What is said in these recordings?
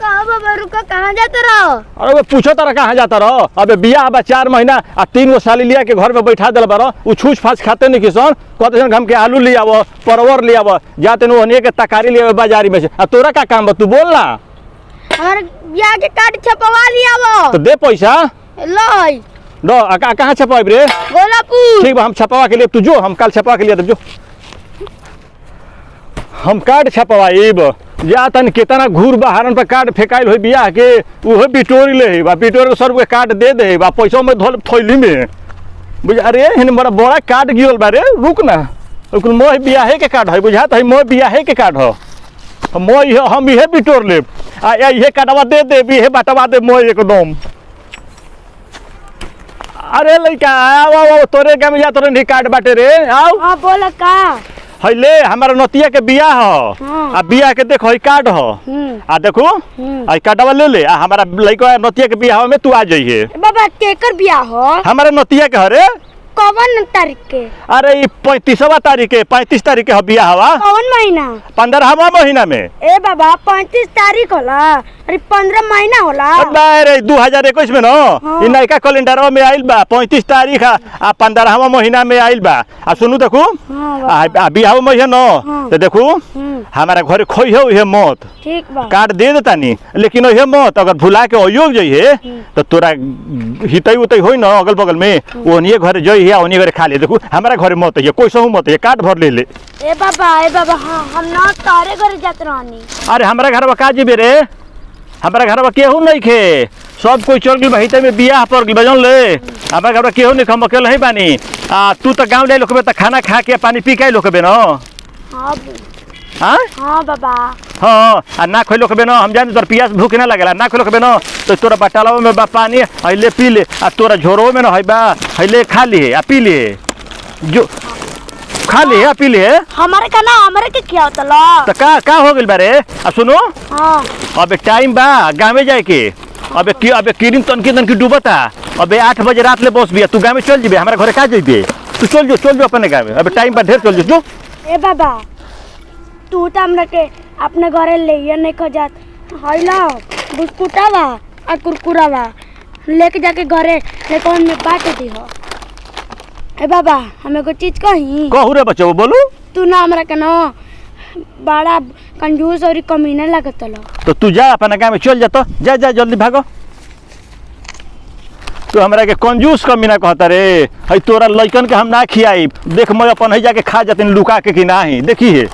कहाँ बाबा रुका, कहाँ जाते रहो? अरे वो पूछो तारा कहाँ जाता रहो। अबे बिया बा 4 महीना आ 3 गो साली लिया के घर में बैठा दिल बारो। उ छूछ फाछ खाते नहीं किसान, कहते हैं हम के आलू ले आवो, परवर ले आवो, जाते नु ओनिए के तरकारी ले आवो बाजारी में से। आ तोरा का काम बा, तू बोल ना। हमारे बिया के कार्ड छपवा लिया वो। तो दे पैसा लो दो। कहाँ छपाइब रे? गोलापुर। ठीक बा, हम छपवा के लिए तू जो, हम कल छपवा के लिए तब जो हम कार्ड छपवाइब। जा तन कितना घूर बहारन पर कार्ड फेंकाइल हो बिया के, उहो बिटोरी ले बा, बिटोर के सर कार्ड दे दे बा, पैसा में धोल थैली में बुझा। अरे हिन बड़ा बड़ा कार्ड गियल बा रे, रुक ना। कुल मोह बियाहे के कार्ड है, बुझात है मोह बियाहे के कार्ड हो। मोह हम इहे बिटोर लेब आ इहे कार्डवा दे दे, इहे बटवा दे मोह एकदम। अरे लइका आओ तोरे गाँव में जा, तोरे नहीं कार्ड बाटे रे, आओ। हाँ बोला का है ले हमारा नतिया के बिया हो। हाँ। आ बिया के देखो कार्ड हो। आ देखो आई कार्डवा ले ले। आ हमारा लइका नतिया के बिया में तू आ जाइए। बाबा केकर बिया हो? हमारा नतिया के हरे। कौन तारीख के? अरे 35वां तारीख के, 35 तारीख के बिया हवा। कौन महीना? 15वां महीना में। ए बाबा 35 तारीख होला, अरे 15 महीना होला। अरे 2021 में न। हाँ। इ नयका कैलेंडरवा में आइल बा 35 तारीख आ 15वां महीना में आइल बा। आ सुनू देखू आ बियाह में है न। हाँ। तो देखू हमारा घरे खोई है उहे मत। ठीक बा। कार्ड दे देतानी, लेकिन उहे मत अगर भुला के अयोग जाइए तो तोरा हितई उतई होई न अगल बगल में, ओनिए घरे जाइए ओनिए घरे खा ले। देखू हमारा घरे मत है, कोई सहू मत है, कार्ड भर ले ले। ए बाबा हाँ, हम ना तारे घरे जात रहनी। अरे हमारा घर का जीबे रे, हमारा घर केहू नहीं खे, सब कोई चल गई हिते में बियाह पर गई बजन ले। हमारा घर केहू नहीं, हम अकेले ही बानी। तू तो गाँव ले लोकबे तो खाना खा के पानी पी के लोकबे न। हाँ हाँ बाबा। हाँ आ ना खोलो कबे न, हम जाने तोर पियास भूख ना लगला, ना खोलो कबे न तो तोरा बटालाव में बा पानी हइले पी ले। आ तोरा झोरो में न हई बा हइले खा लिए आ पी लिए, जो खा लिए आ पी लिए। हमारे का ना हमारे के क्या होता ला? तो का हो गइल बारे? आ सुनो हाँ अबे टाइम बा गाँव जाए के। अबे किरिन तनकी डूबता। अबे 8 बजे रात ले बस बिया, तू गाँव में चल जीबे, हमारे घरे का जइबे? तू चल जो अपने गाँव में। अबे टाइम बा ढेर, चल जो। ए बाबा तू तो हमरा के अपने घरे ले नहीं खजात हइला बिस्कुटावा आ कुरकुरावा लेके जाके घरे लेकन में बांट दी हो। ए बाबा हमें को चीज कही कहू रे बच्चो बोलू। तू ना हमरा के ना बड़ा कंजूस और कमीना लागत लो। तो तू जा अपना गाँव में चल जा, जा जल्दी भागो। तो हमरा के कंजूस कमीना कहता रे, हई तोरा लइकन के हम ना खियाई। देख मैं अपन ही जाके खा जाते लुका के कि नाही देखी है।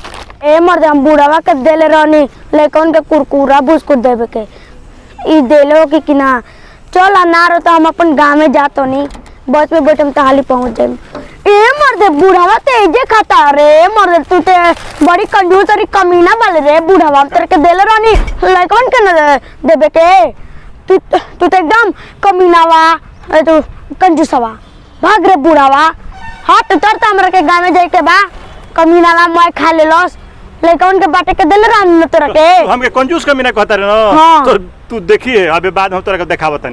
ए मर्द हम बुढ़ावा के देले रहनी लेकिन के कुरकुरा बिस्कुट देवे के ई देले हो कि ना। चल ना रो तो हम अपन गांव में जातो नहीं, बस में बैठम तो हाली पहुंच जाए। ए मर्द बुढ़ावा ते जे खाता रे, मर्द तू ते बड़ी कंजूस और कमीना वाले रे। बुढ़ावा तेरे के देले रहनी लेकिन के न देवे के। तू तो एकदम कमीनावा, तू कंजूसवा। भाग रे बुढ़ावा, हाथ उतरता हमरा के गांव में जाए के बा। कमीनावा मैं खा ले लॉस लेकिन के बाटे के देले रहनी न तोरा के। हमके कंजूस कमीना कहता रे न। हाँ। तो तू देखिए अबे बाद हम तोरा के देखावतन।